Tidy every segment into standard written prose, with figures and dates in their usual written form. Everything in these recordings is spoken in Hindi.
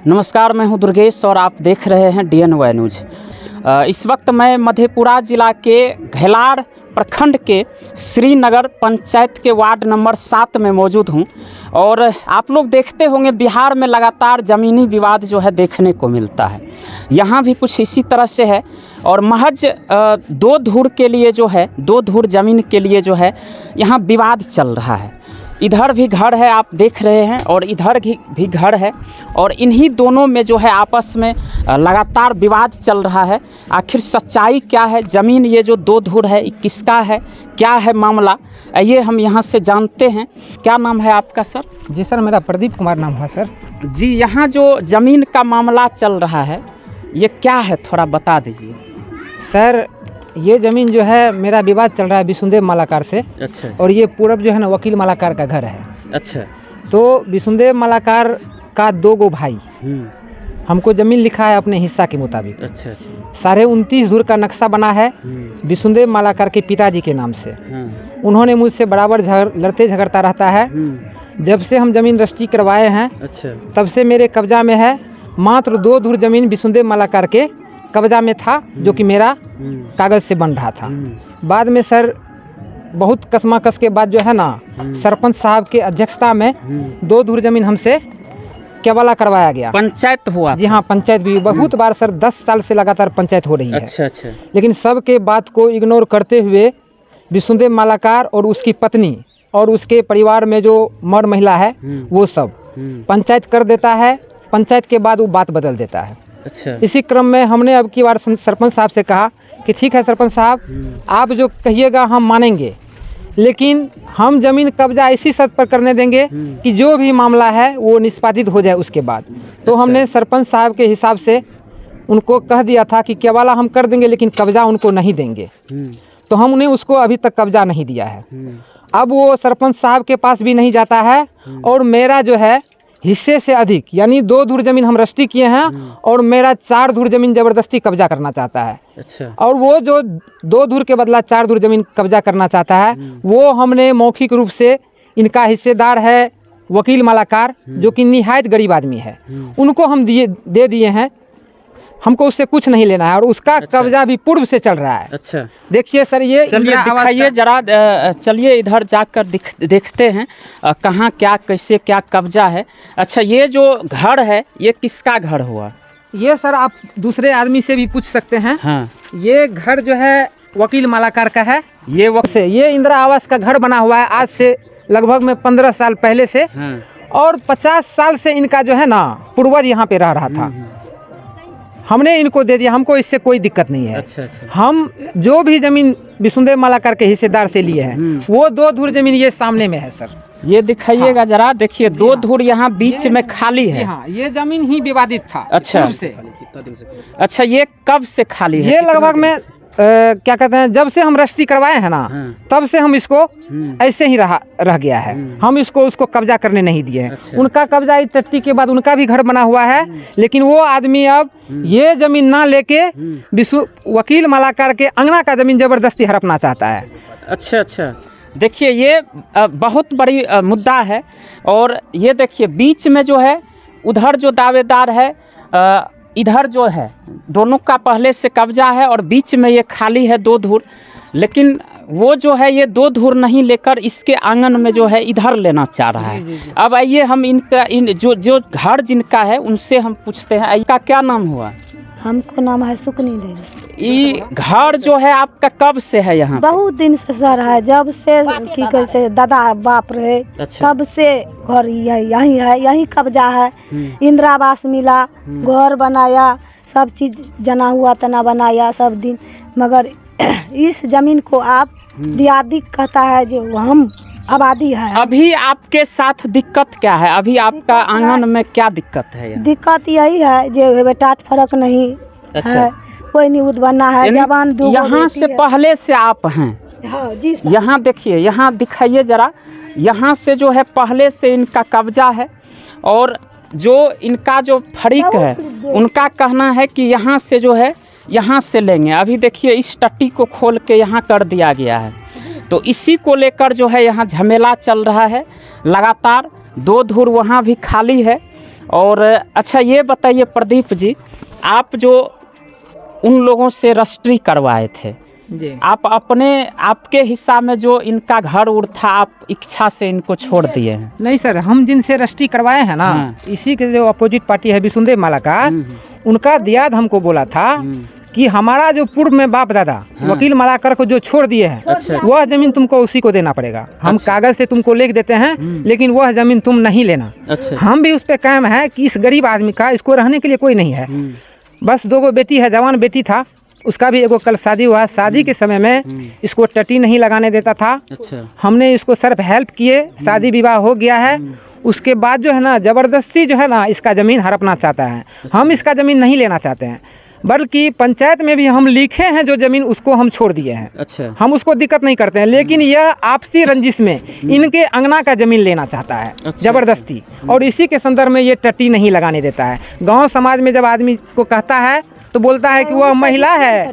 नमस्कार, मैं हूं दुर्गेश और आप देख रहे हैं DNY न्यूज़। इस वक्त मैं मधेपुरा ज़िला के घेलार प्रखंड के श्रीनगर पंचायत के वार्ड नंबर 7 में मौजूद हूं और आप लोग देखते होंगे बिहार में लगातार ज़मीनी विवाद जो है देखने को मिलता है। यहाँ भी कुछ इसी तरह से है और महज 2 धुर के लिए जो है 2 धुर ज़मीन के लिए जो है यहाँ विवाद चल रहा है। इधर भी घर है, आप देख रहे हैं, और इधर भी घर है और इन्हीं दोनों में जो है आपस में लगातार विवाद चल रहा है। आखिर सच्चाई क्या है, ज़मीन ये जो 2 धुर है किसका है, क्या है मामला, ये हम यहाँ से जानते हैं। क्या नाम है आपका सर? जी सर, मेरा प्रदीप कुमार नाम है सर। जी, यहाँ जो ज़मीन का मामला चल रहा है ये क्या है, थोड़ा बता दीजिए। सर, ये ज़मीन जो है मेरा विवाद चल रहा है विशुनदेव मालाकार से। अच्छा। और ये पूरब जो है ना वकील मालाकार का घर है। अच्छा। तो विशुनदेव मालाकार का 2 गो भाई हमको ज़मीन लिखा है अपने हिस्सा के मुताबिक। अच्छा अच्छा। 29.5 धुर का नक्शा बना है विशुनदेव मालाकार के पिताजी के नाम से। उन्होंने मुझसे बराबर लड़ते झगड़ता रहता है। जब से हम ज़मीन रजिस्ट्री करवाए हैं अच्छा, तब से मेरे कब्जा में है। मात्र 2 धुर ज़मीन विशुनदेव मालाकार के कब्जा में था जो कि मेरा कागज़ से बन रहा था। बाद में सर बहुत कसमाकस के बाद जो है ना सरपंच साहब के अध्यक्षता में 2 धुर ज़मीन हमसे केवाला करवाया गया। पंचायत हुआ? जी हाँ, पंचायत भी बहुत बार सर 10 साल से लगातार पंचायत हो रही है। अच्छा अच्छा। लेकिन सब के बात को इग्नोर करते हुए विशुनदेव मालाकार और उसकी पत्नी और उसके परिवार में जो मर्द महिला है वो सब पंचायत कर देता है। पंचायत के बाद वो बात बदल देता है। अच्छा। इसी क्रम में हमने अब की बार सरपंच साहब से कहा कि ठीक है सरपंच साहब, आप जो कहिएगा हम मानेंगे, लेकिन हम ज़मीन कब्जा इसी शर्त पर करने देंगे कि जो भी मामला है वो निष्पादित हो जाए उसके बाद। तो हमने सरपंच साहब के हिसाब से उनको कह दिया था कि केवाला हम कर देंगे लेकिन कब्जा उनको नहीं देंगे। तो हमने उसको अभी तक कब्जा नहीं दिया है। अब वो सरपंच साहब के पास भी नहीं जाता है और मेरा जो है हिस्से से अधिक यानी 2 धुर ज़मीन हम रजिस्ट्री किए हैं और मेरा 4 धुर ज़मीन ज़बरदस्ती कब्जा करना चाहता है। अच्छा। और वो जो 2 धुर के बदला 4 धुर ज़मीन कब्जा करना चाहता है वो हमने मौखिक रूप से, इनका हिस्सेदार है वकील मालाकार जो कि निहायत गरीब आदमी है, उनको हम दे दिए हैं। हमको उससे कुछ नहीं लेना है और उसका कब्जा भी पूर्व से चल रहा है। अच्छा। देखिए सर, ये दिखाइए जरा, चलिए इधर जाकर देखते हैं कहाँ क्या कैसे क्या कब्जा है। अच्छा, ये जो घर है ये किसका घर हुआ? ये सर आप दूसरे आदमी से भी पूछ सकते हैं। हाँ। ये घर जो है वकील मालाकार का है। ये इंदिरा आवास का घर बना हुआ है आज से लगभग में 15 साल पहले से। हाँ। और 50 साल से इनका जो है ना पूर्वज यहाँ पे रह रहा था। हमने इनको दे दिया, हमको इससे कोई दिक्कत नहीं है। अच्छा अच्छा। हम जो भी ज़मीन विशुनदेव मालाकार के हिस्सेदार से लिए हैं वो 2 धुर ज़मीन ये सामने में है सर। ये दिखाइएगा जरा, देखिए 2 धुर यहाँ बीच में खाली है। हाँ, ये ज़मीन ही विवादित था। अच्छा से। अच्छा, ये कब से खाली है? ये लगभग में क्या कहते हैं, जब से हम रजिस्ट्री करवाए हैं ना तब से हम इसको ऐसे ही रह गया है। हम उसको कब्जा करने नहीं दिए हैं। अच्छा। उनका कब्जा इस के बाद उनका भी घर बना हुआ है, लेकिन वो आदमी अब ये जमीन ना लेके वकील मालाकार के अंगना का जमीन जबरदस्ती हड़पना चाहता है। अच्छा अच्छा। देखिए ये बहुत बड़ी मुद्दा है और ये देखिए बीच में जो है उधर जो दावेदार है, इधर जो है दोनों का पहले से कब्जा है और बीच में ये खाली है 2 धुर, लेकिन वो जो है ये 2 धुर नहीं लेकर इसके आंगन में जो है इधर लेना चाह रहा है। जी। अब आइए हम इन जो घर जिनका है उनसे हम पूछते हैं। इनका क्या नाम हुआ? हमको नाम है सुकनी देवी। ये घर जो है आपका कब से है यहाँ? बहुत दिन से सर है, जब से की कहते दादा बाप रहे। अच्छा। तब से घर यही है, यही कब्जा है। इंदिरा आवास मिला, घर बनाया, सब चीज जना हुआ तना बनाया सब दिन, मगर इस जमीन को आप दियादी कहता है जो हम आबादी है। अभी आपके साथ दिक्कत क्या है? अभी आपका आंगन में क्या दिक्कत है? दिक्कत यही है जो बेटा फर्क नहीं। अच्छा। है, कोई नहीं बनना है, जवान दो यहाँ से पहले से आप हैं। हाँ जी। यहाँ देखिए, यहाँ दिखाइए जरा, यहाँ से जो है पहले से इनका कब्जा है और जो इनका जो फरीक है उनका कहना है कि यहाँ से जो है यहाँ से लेंगे। अभी देखिए इस टट्टी को खोल के यहाँ कर दिया गया है, तो इसी को लेकर जो है यहाँ झमेला चल रहा है लगातार। 2 धुर वहाँ भी खाली है और अच्छा ये बताइए प्रदीप जी, आप जो उन लोगों से रजिस्ट्री करवाए थे जी, आप आपके हिस्सा में जो इनका घर उड़ था आप इच्छा से इनको छोड़ दिए हैं? नहीं सर, हम जिनसे रजिस्ट्री करवाए हैं ना, हाँ। इसी के जो अपोजिट पार्टी है विष्णुदेव मालाकार, उनका दियाद हमको बोला था कि हमारा जो पूर्व में बाप दादा वकील मालाकर को जो छोड़ दिए हैं, अच्छा। वह जमीन तुमको उसी को देना पड़ेगा। हम कागज से तुमको लिख देते हैं, लेकिन वह जमीन तुम नहीं लेना। अच्छा। हम भी उस पर कायम है कि इस गरीब आदमी का, इसको रहने के लिए कोई नहीं है। बस 2 बेटी है, जवान बेटी था, उसका भी एगो कल शादी हुआ। शादी के समय में इसको टटी नहीं लगाने देता था। अच्छा। हमने इसको सिर्फ हेल्प किए, शादी विवाह हो गया है। उसके बाद जो है ना, ज़बरदस्ती जो है ना, इसका ज़मीन हड़पना चाहता है। हम इसका ज़मीन नहीं लेना चाहते हैं, बल्कि पंचायत में भी हम लिखे हैं जो ज़मीन उसको हम छोड़ दिए हैं। अच्छा। हम उसको दिक्कत नहीं करते हैं, लेकिन यह आपसी रंजिश में इनके अंगना का ज़मीन लेना चाहता है। अच्छा। ज़बरदस्ती, और इसी के संदर्भ में ये टट्टी नहीं लगाने देता है। गांव समाज में जब आदमी को कहता है तो बोलता है कि वह महिला है,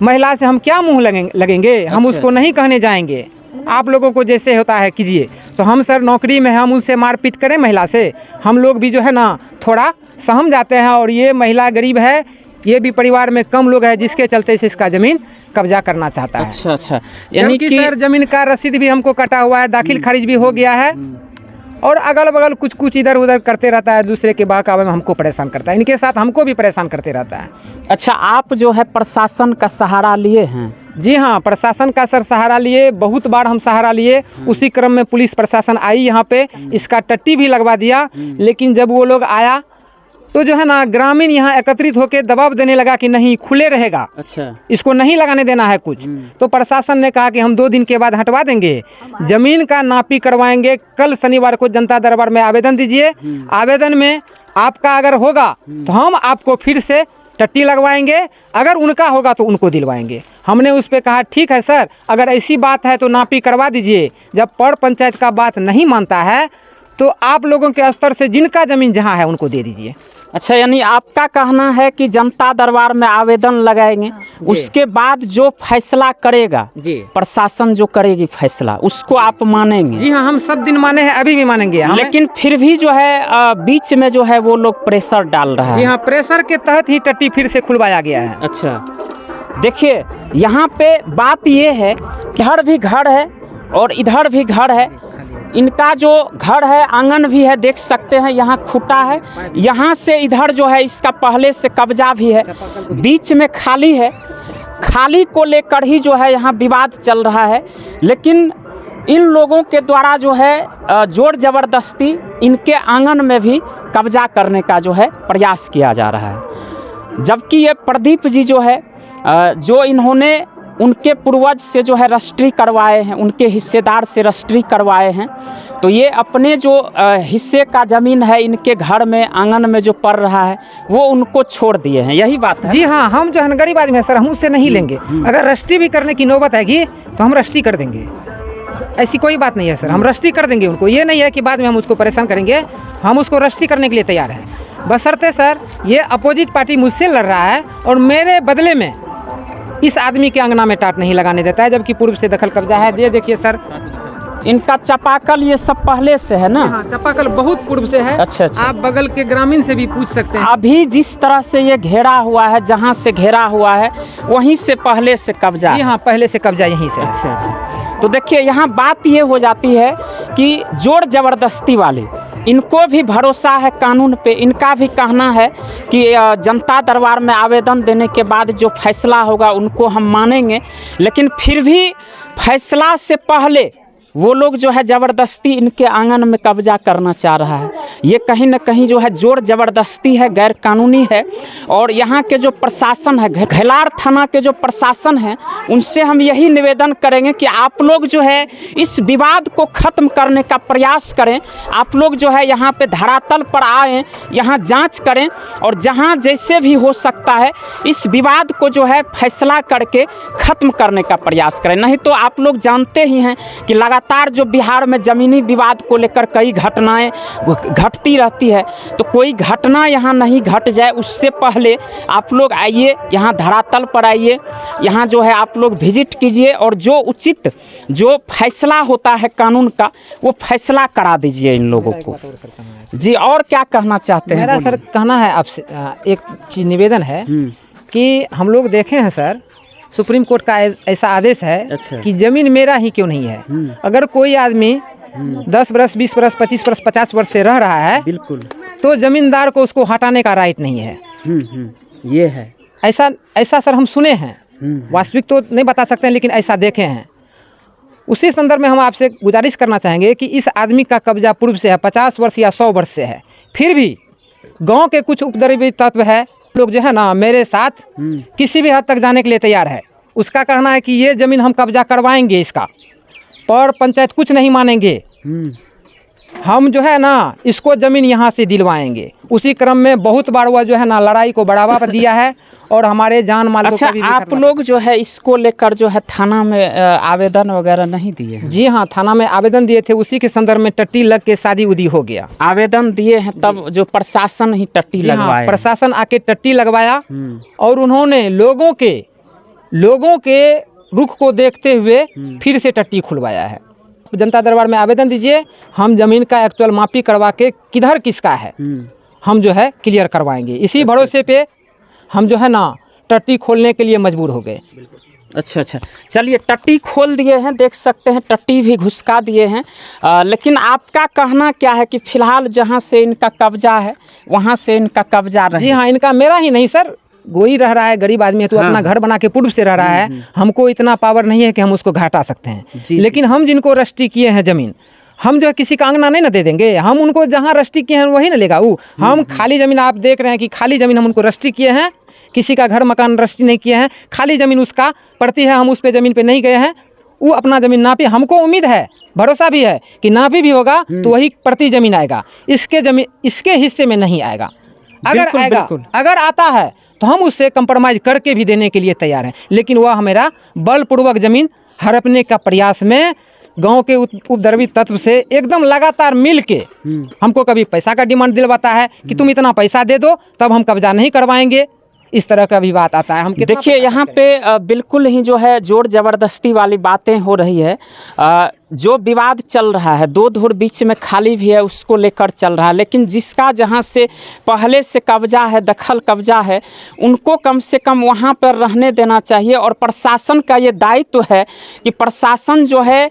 महिला से हम क्या मुंह लगेंगे, हम उसको नहीं कहने जाएंगे। आप लोगों को जैसे होता है कीजिए। तो हम सर नौकरी में हम उनसे मारपीट करें महिला से, हम लोग भी जो है ना थोड़ा सहम जाते हैं। और ये महिला गरीब है, ये भी परिवार में कम लोग हैं, जिसके चलते से इसका ज़मीन कब्जा करना चाहता है। अच्छा अच्छा, यानी कि सर ज़मीन का रसीद भी हमको कटा हुआ है, दाखिल खारिज भी हो गया है, और अगल बगल कुछ कुछ इधर उधर करते रहता है, दूसरे के बहकावे में हमको परेशान करता है। इनके साथ हमको भी परेशान करते रहता है। अच्छा, आप जो है प्रशासन का सहारा लिए हैं? जी हाँ, प्रशासन का सर सहारा लिए, बहुत बार हम सहारा लिए। उसी क्रम में पुलिस प्रशासन आई यहाँ पे, इसका टट्टी भी लगवा दिया। लेकिन जब वो लोग आया तो जो है ना, ग्रामीण यहाँ एकत्रित होकर दबाव देने लगा कि नहीं, खुले रहेगा। अच्छा। इसको नहीं लगाने देना है कुछ। तो प्रशासन ने कहा कि हम 2 दिन के बाद हटवा देंगे, जमीन का नापी करवाएंगे। कल शनिवार को जनता दरबार में आवेदन दीजिए, आवेदन में आपका अगर होगा तो हम आपको फिर से टट्टी लगवाएंगे, अगर उनका होगा तो उनको दिलवाएंगे। हमने उस पर कहा ठीक है सर, अगर ऐसी बात है तो नापी करवा दीजिए। जब पर पंचायत का बात नहीं मानता है तो आप लोगों के स्तर से जिनका ज़मीन जहाँ है उनको दे दीजिए। अच्छा, यानी आपका कहना है कि जनता दरबार में आवेदन लगाएंगे, उसके बाद जो फैसला करेगा जी, प्रशासन जो करेगी फैसला, उसको आप मानेंगे? जी हाँ, हम सब दिन माने हैं, अभी भी मानेंगे। लेकिन फिर भी जो है बीच में जो है वो लोग प्रेशर डाल रहा है। जी हाँ, प्रेशर के तहत ही टट्टी फिर से खुलवाया गया है। अच्छा, देखिए यहाँ पे बात ये है कि इधर भी घर है और इधर भी घर है। इनका जो घर है, आंगन भी है, देख सकते हैं, यहाँ खूटा है, यहाँ से इधर जो है इसका पहले से कब्जा भी है, बीच में खाली है। खाली को लेकर ही जो है यहाँ विवाद चल रहा है। लेकिन इन लोगों के द्वारा जो है जोर ज़बरदस्ती इनके आंगन में भी कब्जा करने का जो है प्रयास किया जा रहा है। जबकि ये प्रदीप जी जो है जो इन्होंने उनके पूर्वज से जो है रजिस्ट्री करवाए हैं, उनके हिस्सेदार से रजिस्ट्री करवाए हैं, तो ये अपने जो हिस्से का ज़मीन है इनके घर में आंगन में जो पड़ रहा है वो उनको छोड़ दिए हैं। यही बात है? जी हाँ, हम जो है गरीब आदमी है सर, हम उससे नहीं लेंगे। अगर रजिस्ट्री भी करने की नौबत आएगी तो हम रजिस्ट्री कर देंगे, ऐसी कोई बात नहीं है सर। हम रजिस्ट्री कर देंगे उनको, ये नहीं है कि बाद में हम उसको परेशान करेंगे। हम उसको रजिस्ट्री करने के लिए तैयार हैं, बशर्ते सर ये अपोजिट पार्टी मुझसे लड़ रहा है और मेरे बदले में इस आदमी के अंगना में टाट नहीं लगाने देता है, जबकि पूर्व से दखल कब्जा है। ये देखिए सर, इनका चापाकल ये सब पहले से है ना? हाँ, चापाकल बहुत पूर्व से है। अच्छा अच्छा। आप बगल के ग्रामीण से भी पूछ सकते हैं। अभी जिस तरह से ये घेरा हुआ है, जहाँ से घेरा हुआ है वहीं से पहले से कब्जा है? हाँ, पहले से कब्जा यहीं से है। अच्छा अच्छा। तो देखिए यहाँ बात ये हो जाती है कि जोर ज़बरदस्ती वाले, इनको भी भरोसा है कानून पे। इनका भी कहना है कि जनता दरबार में आवेदन देने के बाद जो फैसला होगा उनको हम मानेंगे, लेकिन फिर भी फैसला से पहले वो लोग जो है ज़बरदस्ती इनके आंगन में कब्जा करना चाह रहा है। ये कहीं ना कहीं जो है जोर ज़बरदस्ती है, गैर कानूनी है। और यहाँ के जो प्रशासन है, घेलार थाना के जो प्रशासन है, उनसे हम यही निवेदन करेंगे कि आप लोग जो है इस विवाद को ख़त्म करने का प्रयास करें। आप लोग जो है यहाँ पे धरातल पर आएँ, यहाँ जांच करें और जहाँ जैसे भी हो सकता है इस विवाद को जो है फैसला करके ख़त्म करने का प्रयास करें। नहीं तो आप लोग जानते ही हैं कि लगातार लगातार जो बिहार में ज़मीनी विवाद को लेकर कई घटनाएं घटती रहती है, तो कोई घटना यहाँ नहीं घट जाए उससे पहले आप लोग आइए, यहाँ धरातल पर आइए, यहाँ जो है आप लोग विजिट कीजिए और जो उचित जो फैसला होता है कानून का वो फैसला करा दीजिए इन लोगों को। जी, और क्या कहना चाहते हैं? मेरा सर कहना है आपसे एक चीज निवेदन है कि हम लोग देखे हैं सर, सुप्रीम कोर्ट का ऐसा आदेश है कि जमीन मेरा ही क्यों नहीं है। अगर कोई आदमी 10 वर्ष 20 वर्ष 25 वर्ष 50 वर्ष से रह रहा है, बिल्कुल, तो जमींदार को उसको हटाने का राइट नहीं है। ये है ऐसा सर हम सुने हैं, वास्तविक तो नहीं बता सकते हैं लेकिन ऐसा देखे हैं। उसी संदर्भ में हम आपसे गुजारिश करना चाहेंगे कि इस आदमी का कब्जा पूर्व से है, 50 वर्ष या 100 वर्ष से है, फिर भी गांव के कुछ उपद्रवी तत्व है, लोग जो है ना मेरे साथ किसी भी हद तक जाने के लिए तैयार है। उसका कहना है कि ये ज़मीन हम कब्जा करवाएंगे इसका, पर पंचायत कुछ नहीं मानेंगे, हम जो है ना इसको ज़मीन यहाँ से दिलवाएंगे। उसी क्रम में बहुत बार वह जो है ना लड़ाई को बढ़ावा दिया है और हमारे जान माल को कभी भी आप लोग जो है इसको लेकर जो है थाना में आवेदन वगैरह नहीं दिए? जी हाँ, थाना में आवेदन दिए थे, उसी के संदर्भ में टट्टी लग के शादी उदी हो गया। आवेदन दिए हैं तब जो प्रशासन ही टट्टी लगवाया? प्रशासन आके टट्टी लगवाया और उन्होंने लोगों के रुख को देखते हुए फिर से टट्टी खुलवाया है। जनता दरबार में आवेदन दीजिए, हम जमीन का एक्चुअल मापी करवा के किधर किसका है हम जो है क्लियर करवाएंगे। इसी भरोसे पे हम जो है ना टट्टी खोलने के लिए मजबूर हो गए। अच्छा, चलिए टट्टी खोल दिए हैं, देख सकते हैं टट्टी भी घुसका दिए हैं। लेकिन आपका कहना क्या है कि फिलहाल जहां से इनका कब्जा है वहां से इनका कब्जा रहे? जी हाँ, इनका मेरा ही नहीं सर, कोई रह रहा है, गरीब आदमी है तो अपना घर बना के पूर्व से रह रहा है। हमको इतना पावर नहीं है कि हम उसको घटा सकते हैं। लेकिन हम जिनको रजिस्ट्री किए हैं जमीन, हम जो है किसी का अंगना नहीं ना दे देंगे, हम उनको जहाँ रजिस्ट्री किए हैं वही ना लेगा वो। हम खाली ज़मीन, आप देख रहे हैं कि खाली ज़मीन हम उनको रजिस्ट्री किए हैं, किसी का घर मकान रजिस्ट्री नहीं किए हैं, खाली ज़मीन उसका पड़ती है, हम उस पे ज़मीन पे नहीं गए हैं। वो अपना ज़मीन नापी, हमको उम्मीद है, भरोसा भी है कि नापी भी होगा तो वही प्रति ज़मीन आएगा, इसके हिस्से में नहीं आएगा। अगर आएगा, अगर आता है तो हम उससे कंप्रोमाइज़ करके भी देने के लिए तैयार हैं। लेकिन वह हमारा बलपूर्वक ज़मीन हड़पने का प्रयास में गांव के उपद्रवी तत्व से एकदम लगातार मिल के हमको कभी पैसा का डिमांड दिलवाता है कि तुम इतना पैसा दे दो तब हम कब्जा नहीं करवाएंगे, इस तरह का भी बात आता है। हम देखिए यहाँ पे बिल्कुल ही जो है जोर जबरदस्ती वाली बातें हो रही है। जो विवाद चल रहा है, 2 धुर बीच में खाली भी है, उसको लेकर चल रहा है। लेकिन जिसका जहाँ से पहले से कब्जा है, दखल कब्जा है, उनको कम से कम वहाँ पर रहने देना चाहिए। और प्रशासन का ये दायित्व है कि प्रशासन जो है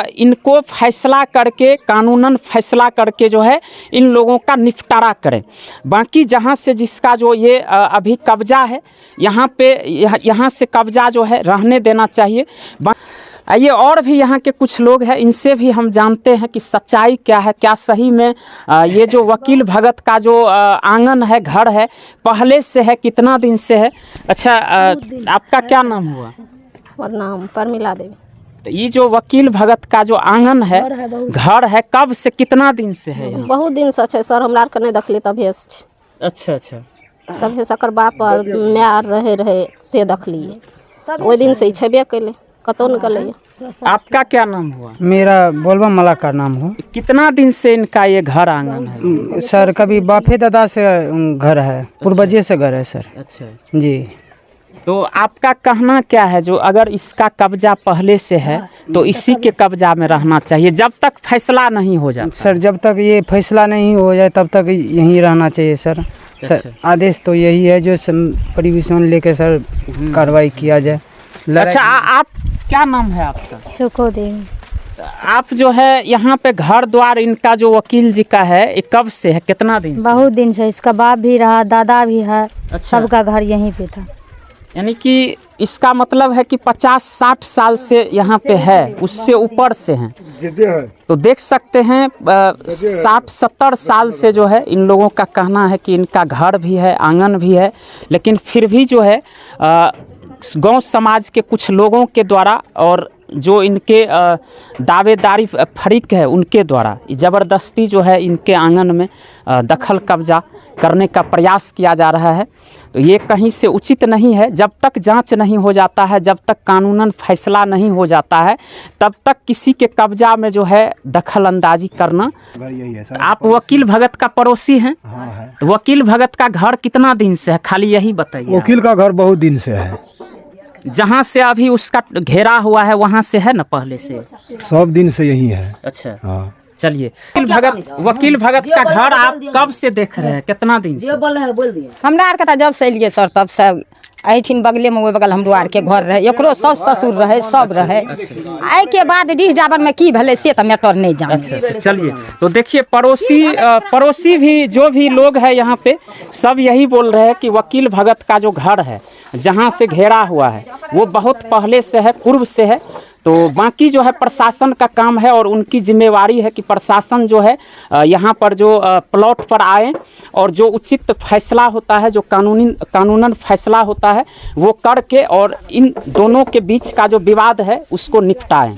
इनको फैसला करके, कानूनन फैसला करके जो है इन लोगों का निपटारा करें। बाकी जहाँ से जिसका जो ये अभी कब्जा है, यहाँ से कब्जा जो है रहने देना चाहिए। आइए और भी यहाँ के कुछ लोग हैं, इनसे भी हम जानते हैं कि सच्चाई क्या है, क्या सही में ये जो वकील भगत का जो आंगन है, घर है, पहले से है, कितना दिन से है? अच्छा, आपका क्या नाम हुआ? और नाम परमिला देवी। तो ये जो वकील भगत का जो आंगन है, घर है, कब से, कितना दिन से है? बहुत दिन से है सर, हमरा आर के नहीं देखली तभी से। अच्छा, तभी सकर बाप और मैं रहे से देखलिए, वो दिन से छेबे कैले, कतौ निकल। आपका क्या नाम हुआ? मेरा बोलबा मला का नाम हो। कितना दिन से इनका ये घर आंगन है? सर कभी बापे दादा से घर है, पूर्वजे से घर है सर। अच्छा जी। तो आपका कहना क्या है, जो अगर इसका कब्जा पहले से है तो इसी के कब्जा में रहना चाहिए जब तक फैसला नहीं हो जाता? सर जब तक ये फैसला नहीं हो जाए तब तक यहीं रहना चाहिए सर। सर आदेश तो यही है जो परिवेशन लेके सर कार्रवाई किया जाए। अच्छा, आप क्या नाम है आपका? सुखो देवी। आप जो है यहाँ पे घर द्वार इनका जो वकील जी का है, ये कब से है, कितना दिन से? बहुत दिन से। इसका बाप भी रहा, दादा भी है। अच्छा। सबका घर यहीं पे था। यानी कि इसका मतलब है कि 50-60 साल से यहाँ पे है, उससे ऊपर से हैं। तो देख सकते हैं 60-70 साल से जो है इन लोगों का कहना है कि इनका घर भी है, आंगन भी है, लेकिन फिर भी जो है गांव समाज के कुछ लोगों के द्वारा और जो इनके दावेदारी फरीक है उनके द्वारा ज़बरदस्ती जो है इनके आंगन में दखल कब्जा करने का प्रयास किया जा रहा है। तो ये कहीं से उचित नहीं है। जब तक जांच नहीं हो जाता है, जब तक कानूनन फैसला नहीं हो जाता है, तब तक किसी के कब्जा में जो है दखल अंदाजी करना। यही है सर। आप वकील भगत का पड़ोसी हैं? हाँ है। तो वकील भगत का घर कितना दिन से है, खाली यही बताइए। वकील का घर बहुत दिन से है। जहाँ से अभी उसका घेरा हुआ है वहाँ से है ना पहले से? सब दिन से यही है। अच्छा हाँ। चलिए, वकील भगत का घर आप कब से देख रहे हैं, कितना दिन से? हमरा आर के तो जब से एलिए सर तब से एहिठिन बगले में ओहि बगल हमरो आर के घर रहे, एकरो सास ससुर रहे, सब रहे। आई के बाद डीह डाबर में की भले से तो मैटर नहीं जाने। चलिए, तो देखिए पड़ोसी भी जो भी लोग हैं यहाँ पे सब यही बोल रहे हैं कि वकील भगत का जो घर है जहाँ से घेरा हुआ है वो बहुत पहले से है, पूर्व से है। तो बाकी जो है प्रशासन का काम है और उनकी जिम्मेवारी है कि प्रशासन जो है यहाँ पर जो प्लॉट पर आए और जो उचित फैसला होता है, जो कानूनन फैसला होता है वो करके और इन दोनों के बीच का जो विवाद है उसको निपटाएं।